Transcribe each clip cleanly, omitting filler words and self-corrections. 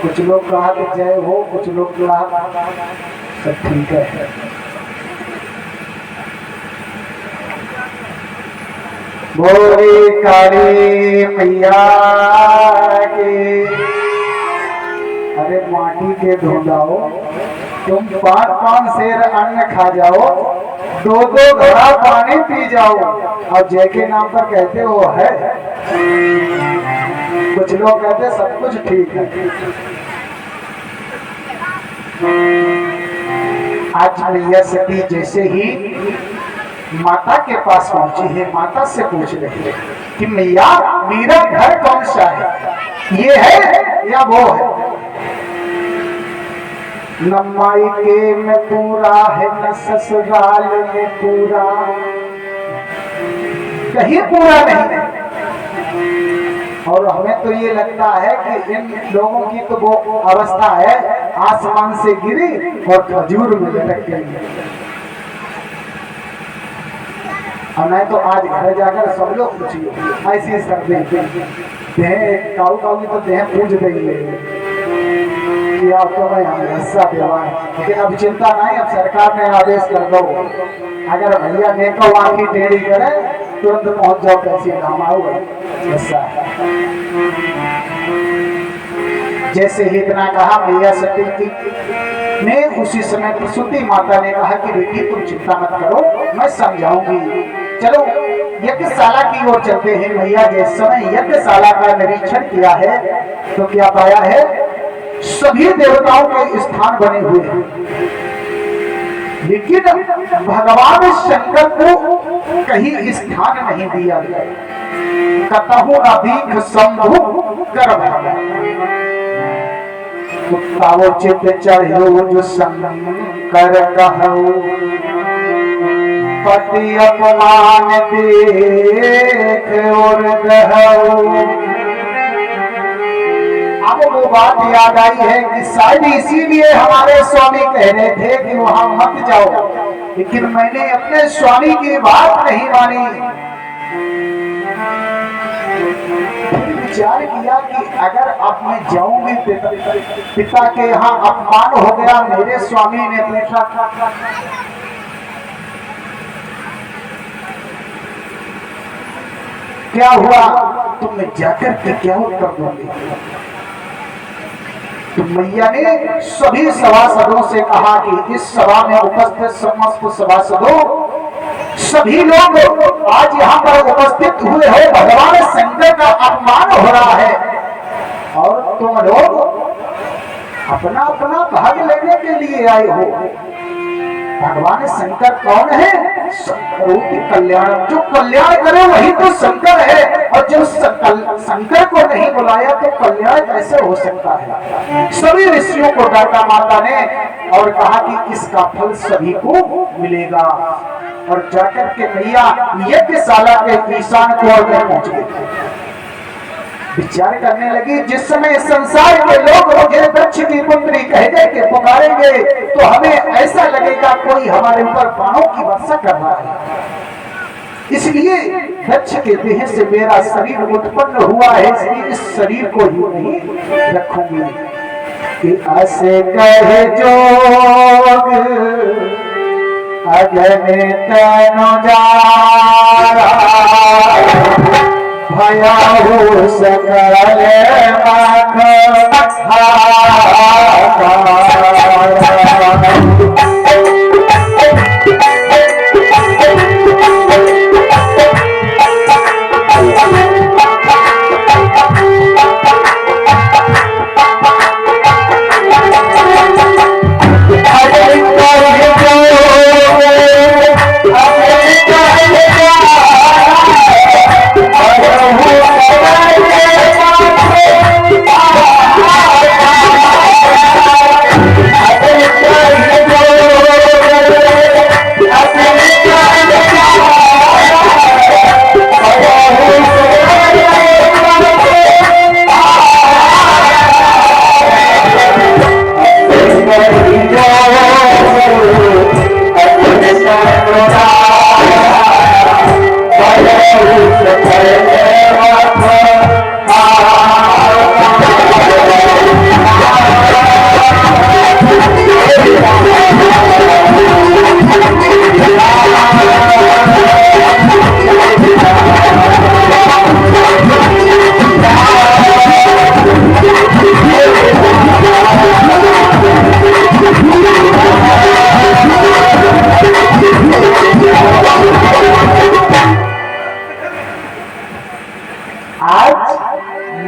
कुछ लोग कहा कि जय हो, कुछ लोग कहा सब ठीक है। बोली काली मैया के। अरे माटी के ढूंढाओ, तुम 5-5 सेर अन्न खा जाओ, 2-2 घड़ा पानी पी जाओ, और जय के नाम पर कहते हो है। कुछ लोग कहते सब कुछ ठीक है। आज मैया सती जैसे ही माता के पास पहुंची है, माता से पूछ रही है कि मैया मेरा घर कौन सा है, ये है या वो है। न मायके में पूरा है न ससुराल में पूरा, कहीं पूरा नहीं है। और हमें तो ये लगता है कि इन लोगों की तो वो अवस्था है आसमान से गिरी और खजूर में लटक गई। और नहीं तो आज घर जाकर सब लोग पूछिए ऐसी सब देह काऊ काऊ की तो देह पूज देंगे कि आप तो मैं हिस्सा देवाएं। लेकिन अब चिंता नहीं, अब सरकार ने आदेश कर दो, अगर भैया नेको आंखी टेढ़ी करे तुरंत पहुंच जाओ, कैसी काम आओ हिस्सा। जैसे ही इतना कहा मैया सती ने, उसी समय प्रसूति माता ने कहा कि बेटी तुम चिंता मत करो, मैं समझाऊंगी। चलो यज्ञशाला की ओर चलते हैं। मैया जिस समय यज्ञशाला का निरीक्षण किया है तो क्या पाया है, सभी देवताओं के स्थान बने हुए हैं, लेकिन भगवान शंकर को कहीं स्थान नहीं दिया गया। कतहु अधिक शंभु कर भागा, कुत्ताओ चित चढ़ो जो शंकर कहू, पति अपमान देख और दहू। अब को वो बात याद आई है कि शायद इसीलिए हमारे स्वामी कह रहे थे कि वहां मत जाओ, लेकिन मैंने अपने स्वामी की बात नहीं मानी। विचार किया कि अगर अब मैं जाऊंगी पिता के यहाँ अपमान हो गया। मेरे स्वामी ने पूछा क्या हुआ, तो मैं जाकर के क्या उत्तर दूंगी। तो मैया ने सभी सभासदों से कहा कि इस सभा में उपस्थित समस्त सभासदों, सभी लोग आज यहाँ पर उपस्थित हुए हो, भगवान शंकर का अपमान हो रहा है और तुम लोग अपना अपना भाग लेने के लिए आए हो। भगवान शंकर कौन है? रूपी कल्याण, जो कल्याण करे वही तो शंकर है, और जो शंकर को नहीं बुलाया तो कल्याण कैसे हो सकता है। सभी ऋषियों को डांटा माता ने और कहा कि इसका फल सभी को मिलेगा। और जाकर के मैया यज्ञशाला के ईशान कोण में पहुंच गई। विचार करने लगी, जिस समय संसार के लोग मुझे दक्ष की पुत्री कह दे के पुकारेंगे तो हमें ऐसा लगेगा कोई हमारे ऊपर बाणों की वर्षा कर रहा है। इसलिए दक्ष के देह से मेरा शरीर उत्पन्न हुआ है, इसलिए इस शरीर को ही नहीं रखूंगी। कि ऐसे कहे जोग अगने तनु जारा, भयाहु सकल मख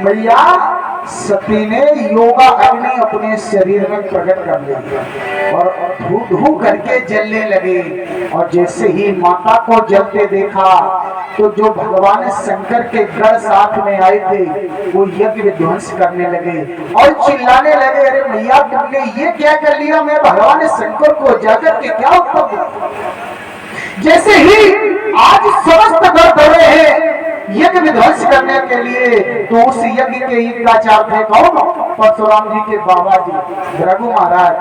मैया सती ने योगा अग्नि अपने शरीर में प्रकट कर ली और धू धू करके जलने लगे। और जैसे ही माता को जलते देखा तो जो भगवान शंकर के गढ़ साथ में आए थे वो यज्ञ विध्वंस करने लगे और चिल्लाने लगे, अरे मैया तुमने ये क्या कर लिया, मैं भगवान शंकर को जाकर के क्या उत्तर दूं। जैसे ही आज समस्त गढ़ दौड़े हैं यज्ञ विध्वंस करने के लिए, तो उस यज्ञ के इंद्राचार्य थे कौन? परशुराम जी के बाबा जी रघु महाराज।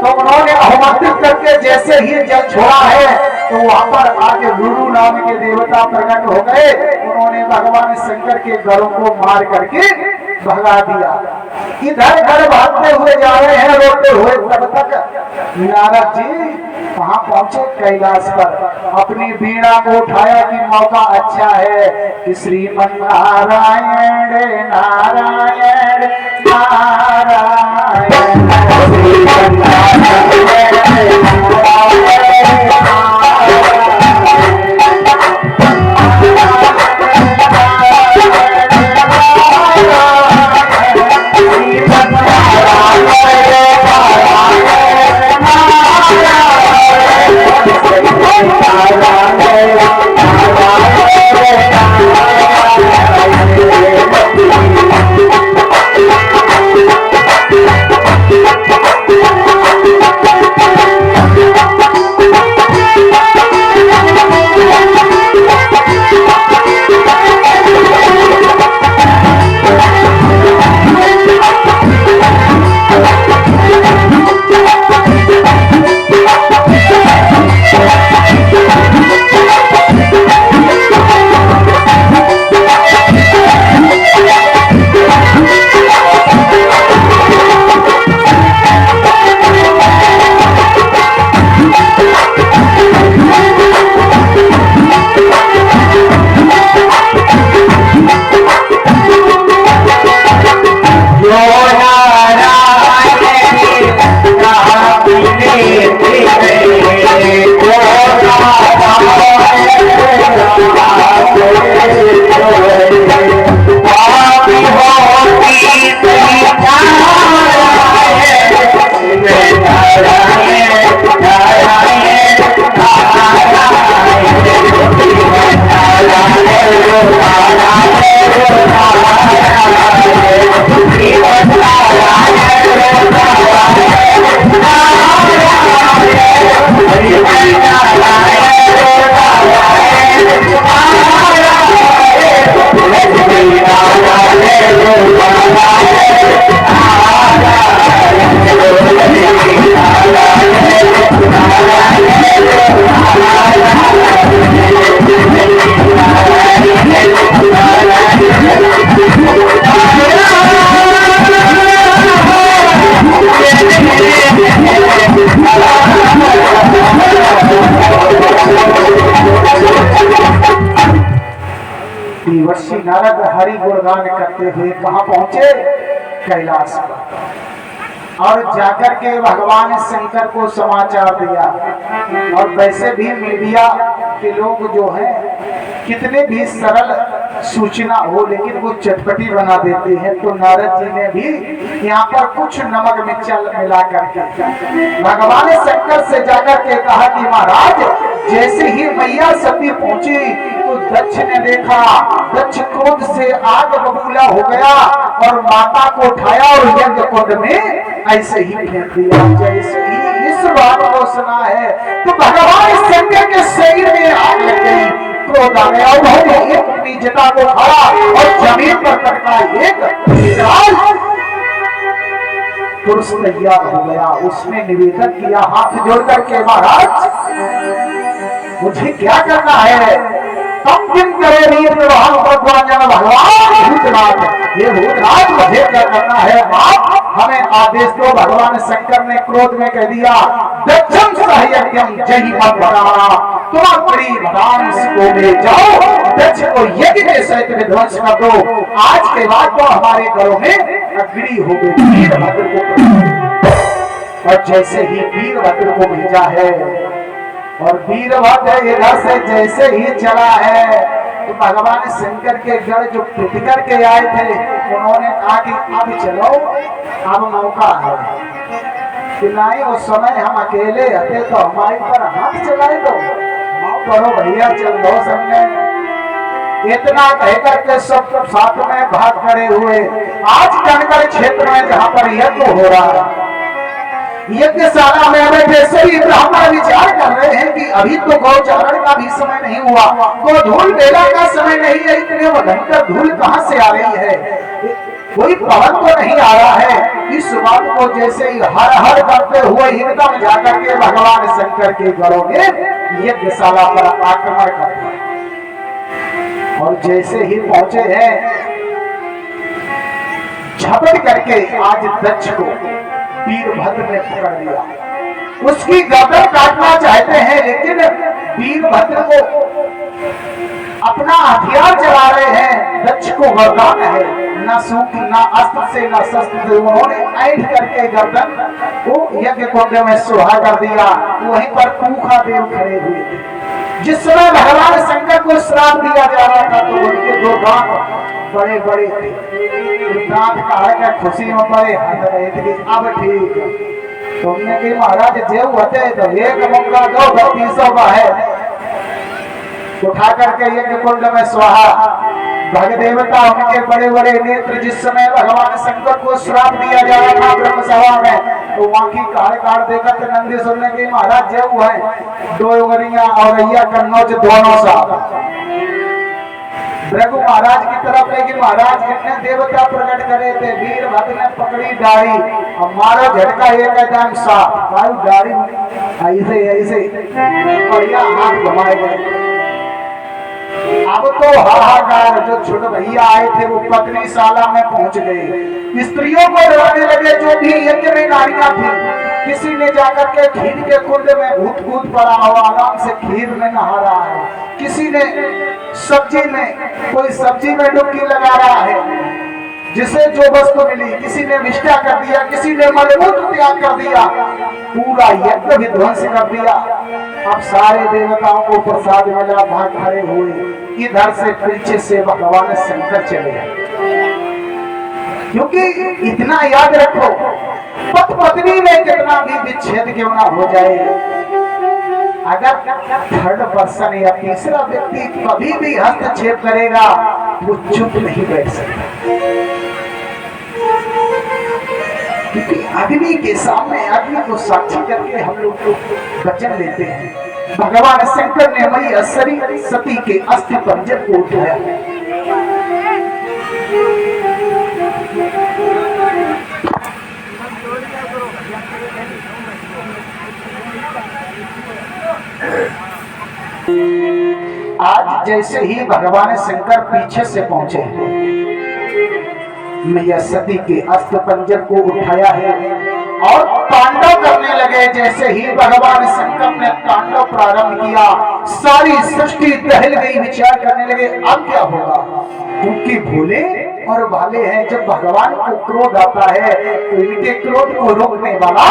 तो उन्होंने आह्वानित करके जैसे ही जल छोड़ा है तो वहां पर आगे रुरु नाम के देवता प्रकट हो गए। उन्होंने भगवान शंकर के गढ़ों को मार करके भगा दिया। इधर घर भागते हुए जा रहे हैं, रोते हुए, तब तक नारद जी वहां पहुंचे कैलाश पर। अपनी वीणा को उठाया कि मौका अच्छा है कि श्रीमन नारायण नारायण नारायण श्रीमन नारायण नारद हरि गुणगान करते हुए कहाँ पहुंचे? कैलाश पर। और जाकर के भगवान शंकर को समाचार दिया। और वैसे भी मीडिया के लोग जो हैं कितने भी सरल सूचना हो लेकिन वो चटपटी बना देते हैं। तो नारद जी ने भी यहाँ पर कुछ नमक मिला करके भगवान शंकर से जाकर के कहा कि महाराज जैसे ही मैया सती पहुंची तो दक्ष ने देखा, दक्ष क्रोध से आग बबूला हो गया और माता को उठाया और यज्ञ कुंड में ऐसे ही फेंक दिया। जैसे ही इस बात को सुना है तो भगवान शंकर के शरीर में आग लग गई, क्रोध आ गया। उन्होंने एक अपनी जटा को उठाया और जमीन पर पटका एक विकराल पुरुष तैयार हो गया। उसने निवेदन किया हाथ जोड़ करके, महाराज मुझे क्या करना है? तब किन करे वीर भगवान भूतनाथ, ये भूतनाथ मुझे क्या करना है? आप हमें आदेश दो। भगवान शंकर ने क्रोध में कह दिया, दक्षम सहयज्ञम जहि मद्भराणा, तुम अग्नि भदांस को ले जाओ, दक्ष को यज्ञ के सहित विध्वंस कर दो। आज के बाद तो हमारे घरों में अग्नि हो गई। वीरभद्र को, और जैसे ही वीरभद्र को भेजा है और वीरभद्र इधर से जैसे ही चला है तो भगवान शंकर के गढ़ जो पिट करके आए थे उन्होंने कहा कि अब चलो, अब मौका है कि नहीं उस समय हम अकेले हते तो हमारे पर हाथ चलाए दो, करो भैया चल दो संगे। इतना कहकर के सब साथ में भाग खड़े हुए। आज कनगर क्षेत्र में जहाँ पर यज्ञ हो रहा है, यज्ञशाला में बैठे सभी ब्राह्मण विचार कर रहे हैं कि अभी तो गौचारण का भी समय नहीं हुआ, गोधूल बेला का समय नहीं है, इतने भयंकर धूल कहाँ से आ रही है? कोई पवन तो नहीं आ रहा है। इस बात को जैसे ही हर हर करते हुए एकदम जाकर के भगवान शंकर के घरों में यज्ञशाला पर आक्रमण करते हैं। और जैसे ही पहुंचे हैं झपट करके आज दक्ष को वीरभद्र ने पकड़ लिया। उसकी गर्दन काटना चाहते हैं लेकिन वीरभद्र को अपना हथियार चला रहे हैं। दक्ष को वरदान है, न सूख न अस्त्र से न शस्त्र से। उन्होंने ऐंठ करके गर्दन को यज्ञ कुंड में सुहा कर दिया। वहीं पर पूखा देव खड़े हुए थे। जिस समय भगवान शंकर को श्राप दिया जा रहा था तो उनके दो दांत बड़े बड़े थे। दांत काट खुशी में बड़े हंस रहे थे। अब ठीक तुमने की महाराज जेव होते तो एक मौका दो 3200 का है। उठा करके यज्ञ कुंड में स्वाहा। भग देवता उनके बड़े बड़े नेत्र। जिस समय भगवान शंकर को श्राप दिया जा रहा था ब्रह्म सभा में तो वहां की काट देकर नंदी सुनने की महाराज जेव है। दो उगरिया और अय्या कन्नौज दोनों साथ भृगु महाराज की तरफ है कि महाराज कितने देवता प्रकट करे थे। वीरभद्र ने पकड़ी डाली और मारो झटका एक एकदम साफ डाली ऐसे ऐसे बढ़िया हाथ घुमाए गए। अब तो हाहाकार। जो छोटे भैया आए थे वो पत्नीशाला में पहुंच गए। स्त्रियों को डराने लगे जो भी यज्ञ में नारियां थी। किसी ने जाकर के खीर के कुंड में भूत भूत पड़ा हो आराम से खीर में नहा रहा है। किसी ने सब्जी में कोई सब्जी में डुबकी लगा रहा है जिसे जो वस्तु मिली। किसी ने विष्टा कर दिया, किसी ने मलमूत्र त्याग कर दिया, पूरा यज्ञ विध्वंस कर दिया। अब सारे देवताओं को प्रसाद मिला, भाग खड़े हुए। इधर से पीछे से भगवान शंकर चले गए। क्योंकि इतना याद रखो पति पत्नी में कितना भी विच्छेद क्यों ना हो जाए, अगर थर्ड पर्सन या तीसरा व्यक्ति कभी भी हस्तक्षेप करेगा वो चुप नहीं बैठ सकता। क्योंकि अग्नि के सामने अग्नि को साक्षी करके हम लोग वचन लेते हैं। भगवान शंकर ने मैया सती के अस्थि पंजर को उठाया। आज जैसे ही भगवान शंकर पीछे से पहुंचे मैया सती के अस्थि पंजर को उठाया है और तांडव करने लगे। जैसे ही भगवान शंकर ने तांडव प्रारंभ किया, सारी सृष्टि दहल गई। विचार करने लगे अब क्या होगा, क्योंकि भोले और भाले हैं। जब भगवान को क्रोध आता है तो इनके क्रोध को रोकने वाला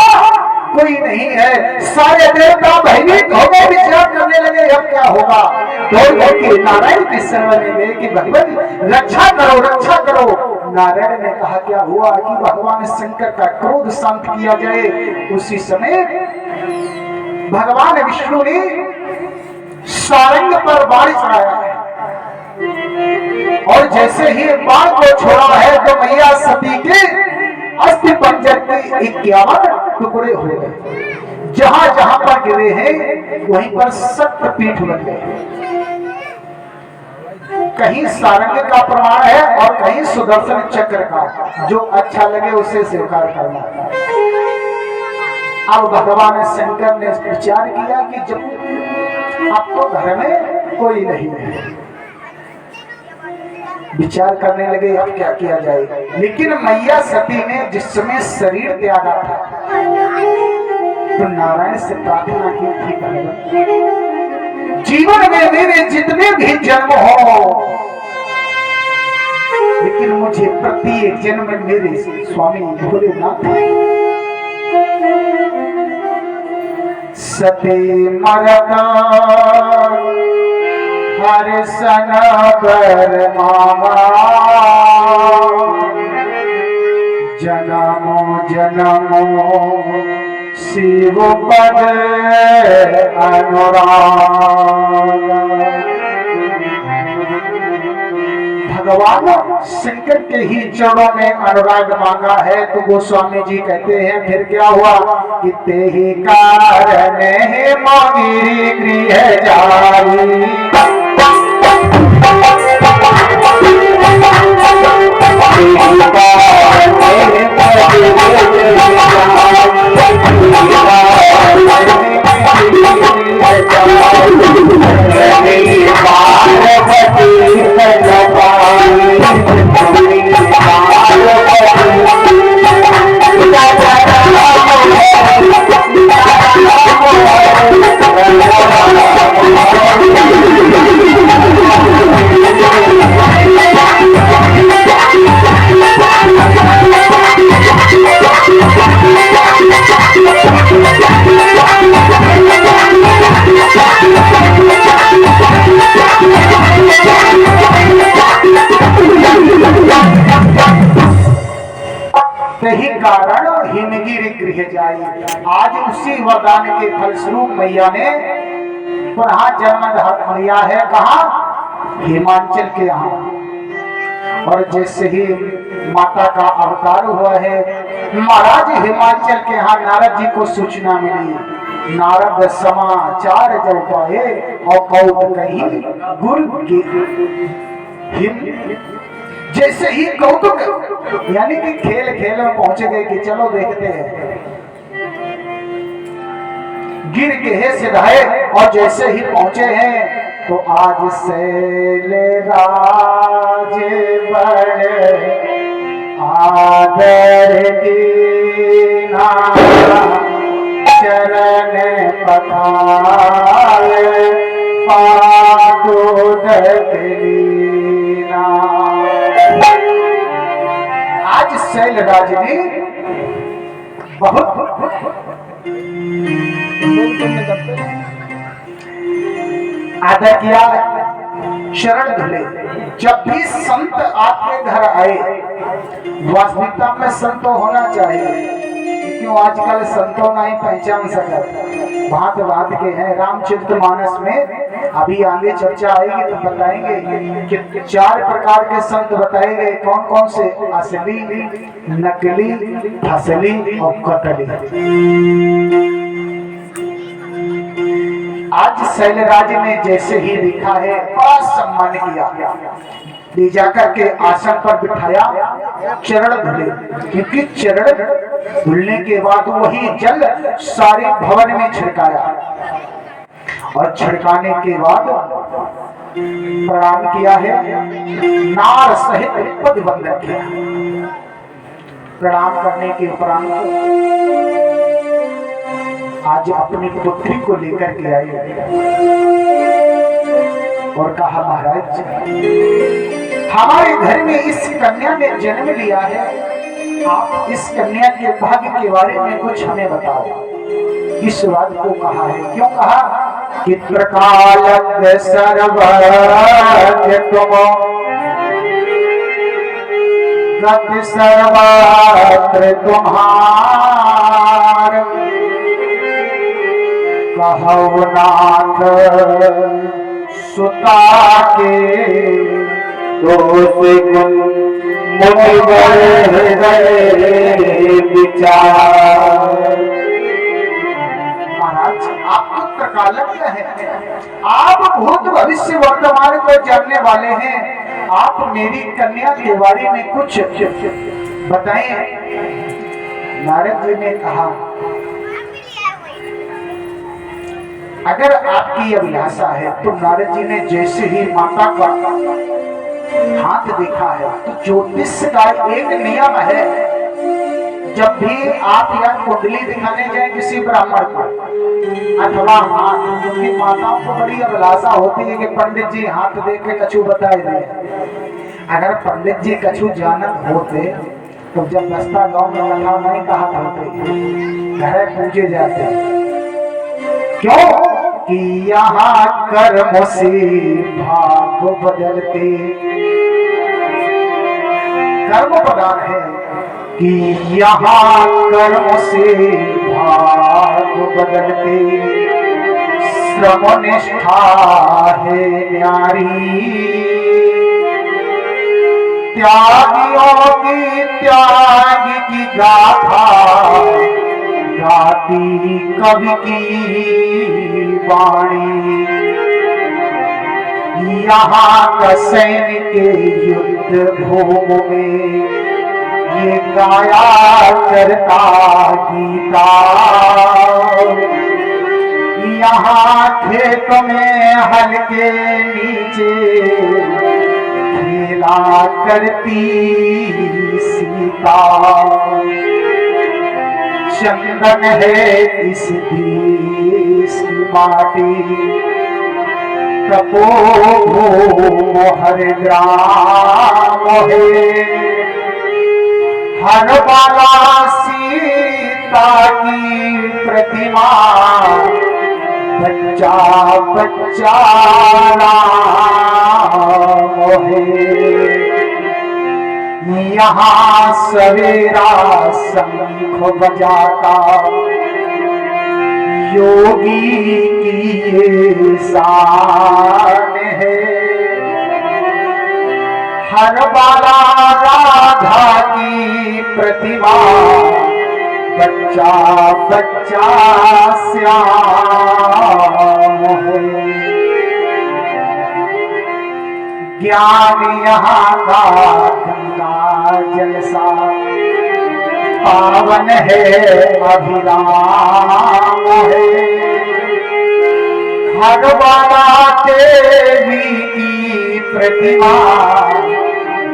कोई नहीं है। सारे देवता भयभीत हो गए, विचार करने लगे अब क्या होगा। दौड़ के नारायण के शरण में गए कि भगवान रक्षा करो, रक्षा करो। नारायण ने कहा क्या हुआ कि भगवान शंकर का क्रोध शांत किया जाए। उसी समय भगवान विष्णु ने सारंग पर बाण चढ़ाया है और जैसे ही बाण को छोड़ा है तो मैया सती के अस्थि पंजर के 51 टुकड़े हो गए। जहां जहां पर गिरे हैं वहीं पर शक्तिपीठ बन गए। कहीं सारंग का प्रमाण है और कहीं सुदर्शन चक्र का। जो अच्छा लगे उसे स्वीकार करना। अब भगवान शंकर ने विचार किया कि जब अब तो घर में कोई नहीं है, विचार करने लगे अब क्या किया जाए। लेकिन मैया सती ने जिस समय शरीर त्यागा था तो नारायण से प्रार्थना की थी, जीवन में मेरे जितने भी जन्म हो लेकिन मुझे प्रत्येक जन्म में मेरे स्वामी भोलेनाथ सती मरना हर सन बर मामा जनमो जनमो शिव पद अनुराग। भगवान शंकर के ही चरणों में अनुराग मांगा है तो गोस्वामी जी कहते हैं फिर क्या हुआ कि ते ही कारण है मांगी गृह जाई। यही कारण हिमगिरी गृह जाई। आज उसी वरदान के फलस्वरूप मैया ने पुनः जन्म लिया है। कहा? हिमाचल के यहाँ। और जैसे ही माता का अवतार हुआ है महाराज हिमाचल के यहाँ नारद जी को सूचना मिली। नारद समाचार जब पाए और कौत कहीं गुरु के हिम जैसे ही कौतुक यानी कि खेल खेल में पहुंचे गए कि चलो देखते हैं। गिर के है सिधाए और जैसे ही पहुंचे हैं तो आज शैल राज बड़े आदर दीना चरण पधारे पादुक लीना। आज शैलराज ने बहुत आदर किया, शरण धुले। जब भी संत आपके घर आए वास्तविकता में संत होना चाहिए, क्यों आजकल संतों नहीं पहचान सकते, भांत भांत के हैं। रामचरितमानस में अभी आगे चर्चा आएगी तो बताएंगे कि 4 प्रकार के संत बताए गए। कौन कौन से? असली, नकली, फसली और कतली। आज शैलराज ने जैसे ही देखा है बड़ा सम्मान किया, ले जाकर के आसन पर बिठाया, चरण धुले। क्योंकि चरण धुलने के बाद वही जल सारे भवन में छिड़काया और छिड़काने के बाद प्रणाम किया है, नार सहित पद वंदन किया। प्रणाम करने के उपरांत आज अपनी पुत्री को लेकर के आई और कहा, महाराज हमारे घर में इस कन्या ने जन्म लिया है, आप इस कन्या के भाग्य के बारे में कुछ हमें बताओ। इस बात को कहा है, क्यों कहा कि त्रिकालज्ञ सर्वज्ञ तुम गति सर्वत्र तुम्हार, कहो नाथ सुता के दोष गुण मुनिवर विचार। महाराज आप तो त्रिकालज्ञ हैं, आप भूत भविष्य वर्तमान को जानने वाले हैं, आप मेरी कन्या के बारे में कुछ बताएं। नारद जी ने कहा, अगर आपकी अभिलाषा है तो नारद जी ने जैसे ही माता का हाथ देखा है तो ज्योतिष का एक नियम है, जब भी आप यह कुंडली दिखाने जाए किसी ब्राह्मण को अथवा हाथ, क्योंकि माताओं को बड़ी अभिलाषा होती है कि पंडित जी हाथ देख के कछु बताए दे। अगर पंडित जी कछु जानत होते तो जब बस्ता गांव में कथा नहीं कहा करते, घर पूजे जाते। क्यों कि यहाँ कर्म से भाग बदलते, कर्म प्रधान है कि यहाँ कर्म से भाग बदलते, श्रम निष्ठा है न्यारी, त्यागियों की त्याग की गाथा गाती कवि की वाणी। यहाँ का सैनिक युद्ध भूमि में ये गाया करता गीता, यहाँ खेत में हल के नीचे खेला करती सीता। चंदन है इस देश की माटी, तपोभूम हर ग्राम है, हर बाला सीता की प्रतिमा, बच्चा बच्चा राम है। यहाँ सवेरा शंख बजाता योगी की ये शान है, हर बाला राधा की प्रतिमा, बच्चा बच्चा श्याम है। ज्ञान यहाँ का गंगा जलसा पावन है अभिराम है, हर बाला देवी की प्रतिमा,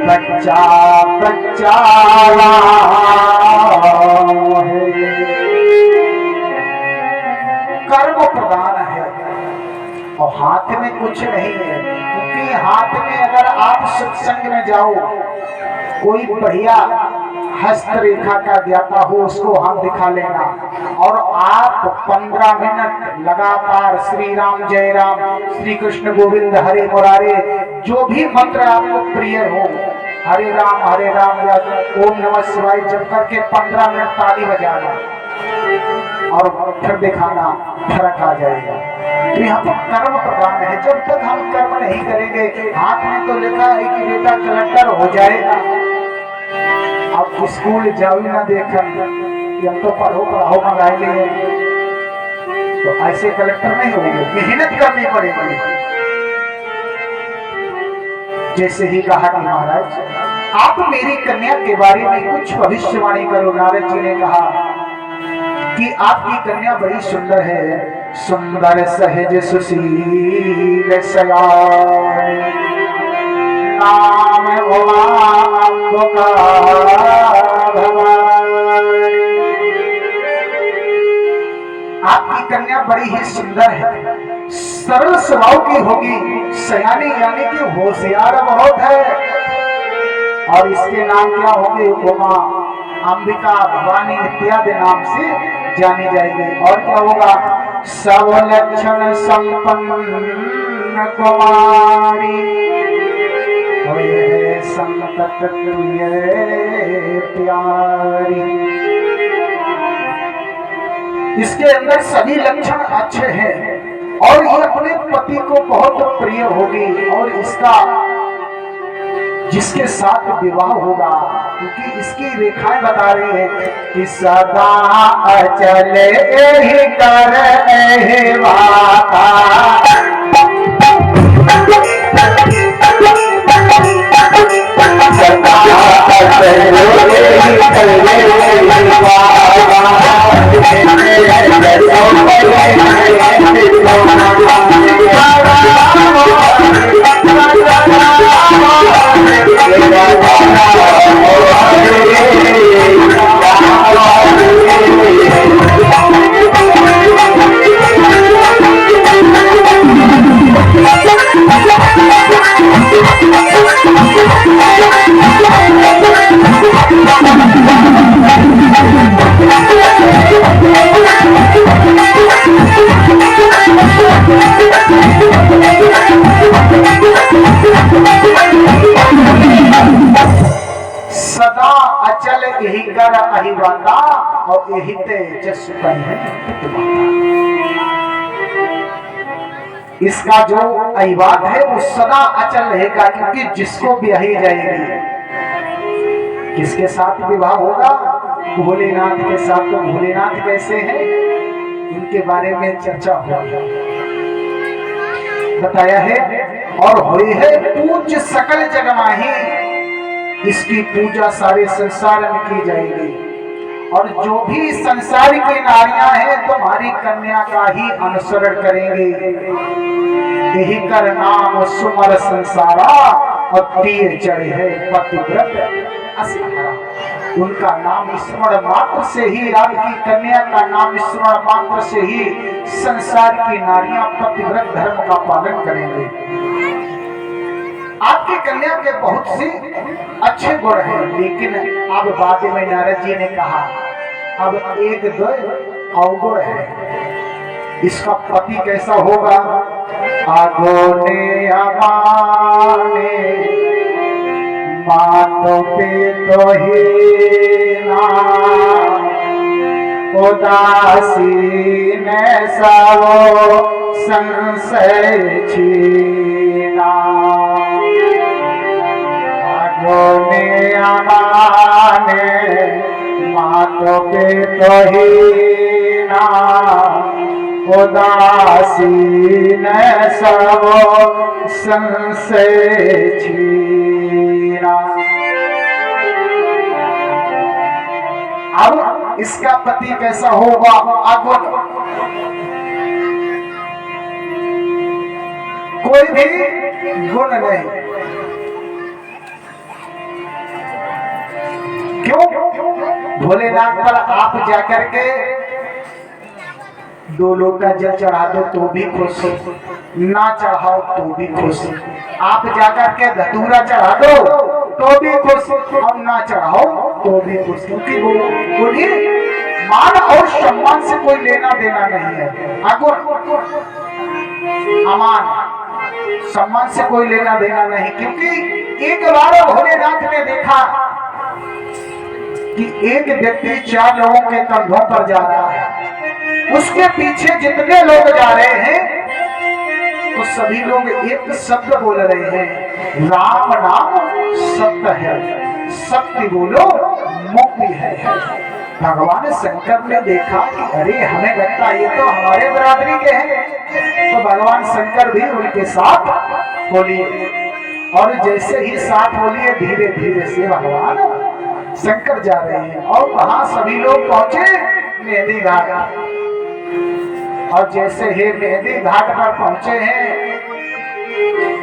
बच्चा बच्चा राम है। कर्म प्रधान है और हाथ में कुछ नहीं है, क्योंकि हाथ में अगर आप सत्संग में जाओ, कोई बढ़िया हस्तरेखा का ज्ञाता हो उसको हम दिखा लेना, और आप 15 मिनट लगातार श्री राम जय राम, श्री कृष्ण गोविंद हरे मुरारे, जो भी मंत्र आपको प्रिय हो, हरे राम या ओम नमः शिवाय जप करके 15 मिनट ताली बजाना और फिर दिखाना, फर्क आ जाएगा। तो यहाँ पर कर्म प्रधान है। जब तक हम कर्म नहीं करेंगे, हाथ में तो लिखा है कि बेटा कलेक्टर हो जाएगा, अब स्कूल जाओ ना देखन कि हम तो पढ़ो मंगाए लिए, तो ऐसे कलेक्टर नहीं होंगे, मेहनत करनी पड़ेगी। जैसे ही कहा कि महाराज आप मेरी कन्या के बारे में कुछ भविष्यवाणी करो। नारद जी ने कहा कि आपकी कन्या बड़ी सुंदर है, सुंदर सहज सुशील सयान, नाम उमा भवानी। आपकी कन्या बड़ी ही सुंदर है, सरल स्वभाव की होगी, सयानी यानी कि होशियार बहुत है। और इसके नाम क्या होंगे? उमा, अंबिका, भवानी इत्यादि नाम से जानी जाएगी। और क्या होगा? सब लक्षण संपन्न कुमारी, संकट प्यारी। इसके अंदर सभी लक्षण अच्छे हैं और ये अपने पति को बहुत प्रिय होगी। और इसका जिसके साथ विवाह होगा, क्योंकि इसकी रेखाएं बता रही है कि सदा अचल ही कर वाता, सदा अचल यही कर अहिवाता और यही तेजस है। इसका जो अहिवात है वो सदा अचल रहेगा, क्योंकि जिसको ब्याही जाएगी, किसके साथ विवाह होगा? भोलेनाथ के साथ। तो भोलेनाथ कैसे हैं, उनके बारे में चर्चा हुई, बताया है। और हुई है पूज्य सकल जग माही, इसकी पूजा सारे संसार में की जाएगी। और जो भी संसार की नारियां हैं तुम्हारी कन्या का ही अनुसरण करेंगे। यही कर नाम सुमर संसारा, और तीर चढ़े है पतिव्रत असहारा। उनका नाम स्मरण मात्र से ही, आपकी कन्या का नाम स्मरण मात्र से ही संसार की नारियां पतिव्रत धर्म का पालन करेंगे। आपकी कन्या के बहुत से अच्छे गुण हैं, लेकिन अब बाद में नारद जी ने कहा अब एक दो अवगुण है। इसका पति कैसा होगा? आगोने अमाने मातो पे तो ही ना, उदासीन सवो संशय छीना। आगोने अमाने मातो पे तो ही ना, उदासीन सवो संशय छीना। अब इसका पति कैसा होगा? अगुण, कोई भी गुण नहीं। क्यों? भोलेनाथ पर आप जाकर के 2 लोटा जल चढ़ा दो तो भी खुश, ना चढ़ाओ तो भी खुश। आप जाकर के धतूरा चढ़ा दो तो भी खुश, और ना चढ़ाओ तो भी खुश। क्योंकि वो उन्हें मान और सम्मान से कोई लेना देना नहीं है। अगुण, अमान, सम्मान से कोई लेना देना नहीं। क्योंकि एक बार भोलेनाथ ने देखा कि एक व्यक्ति 4 लोगों के कंधों पर जा रहा है, उसके पीछे जितने लोग जा रहे हैं तो सभी लोग एक शब्द बोल रहे हैं, राम नाम सत्य है, सत्य बोलो मुक्ति है। भगवान शंकर ने देखा कि अरे हमें लगता ये तो हमारे बराबरी के हैं, तो भगवान शंकर भी उनके साथ बोलिए। और जैसे ही साथ बोलिए, धीरे धीरे से भगवान शंकर जा रहे हैं। और वहां सभी लोग पहुंचे मेहंदी घाट। और जैसे ही मेहंदी घाट पर पहुंचे हैं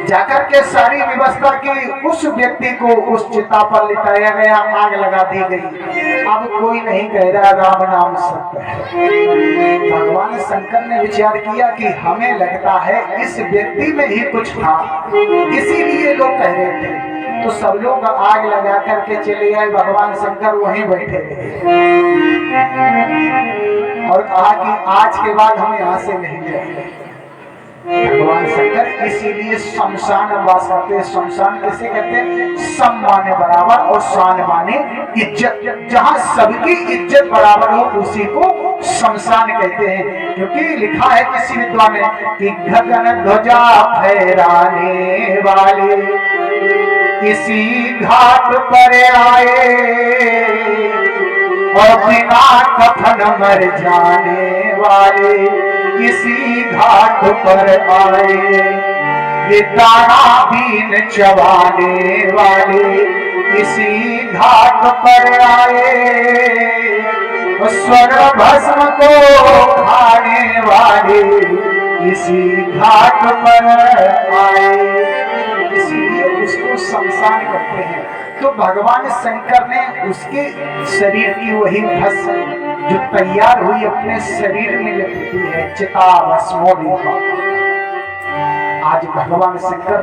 जाकर के सारी व्यवस्था की, उस व्यक्ति को उस चिता पर लिटाया गया, आग लगा दी गई। अब कोई नहीं कह रहा राम नाम सत्य है। भगवान शंकर ने विचार किया कि हमें लगता है इस व्यक्ति में ही कुछ था, इसीलिए लोग कह रहे थे। तो सब लोग आग लगा करके चले आए, भगवान शंकर वहीं बैठे रहे और कहा कि आज के बाद हम यहाँ से नहीं जाएंगे। भगवान शंकर इसीलिए शमशान वास करते हैं। शमशान किसे कहते हैं? सम माने बराबर और शान माने इज्जत। जहाँ सबकी इज्जत बराबर हो उसी को शमशान कहते हैं। क्योंकि लिखा है किसी विद्वान ने कि गगन ध्वजा फहराने वाले इसी घाट पर आए और बिना कफन मर जाने वाले इसी घाट पर आए। ये दाना बीन चबाने वाले इसी घाट पर आए। स्वर्ण भस्म को खाने वाले इसी घाट पर आए। इसीलिए उसको शमशान कहते हैं। तो भगवान शंकर ने उसके शरीर की वही भस्म जो तैयार हुई अपने शरीर में लिखती है, चिता भस्मोदीपा। आज भगवान शंकर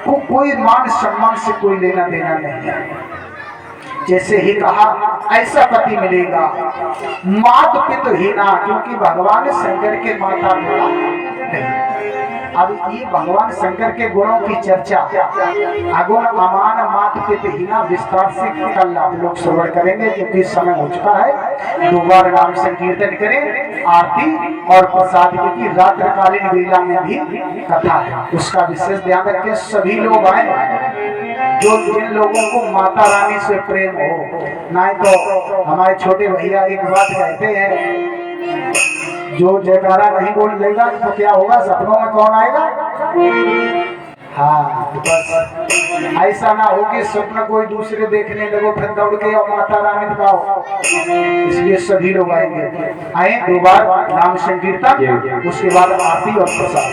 को कोई मान सम्मान से कोई लेना देना नहीं है। जैसे ही कहा ऐसा पति मिलेगा मात पितुहीना, क्योंकि भगवान शंकर के माता पिता नहीं। अब ये भगवान शंकर के गुणों की चर्चा अगुण अमान मात पितुहीना विस्तार से कल आप लोग श्रवण करेंगे, क्योंकि समय हो चुका है। 2 बार नाम संकीर्तन करें, आरती और प्रसाद, क्योंकि रात्रिकालीन वेला में भी कथा है, उसका विशेष ध्यान रखें। सभी लोग आए जो जिन लोगों को माता रानी से प्रेम हो। नहीं तो हमारे छोटे भैया एक बात कहते हैं, जो जयकारा नहीं बोल लेगा तो क्या होगा, सपनों में कौन आएगा। हाँ, तो बस ऐसा ना हो कि स्वप्न कोई दूसरे देखने लगो फिर दौड़ के और माता रानी दिखाओ। इसलिए सभी लोग आएंगे। आए 2 बार नाम संकीर्तन, उसके बाद आरती और प्रसाद।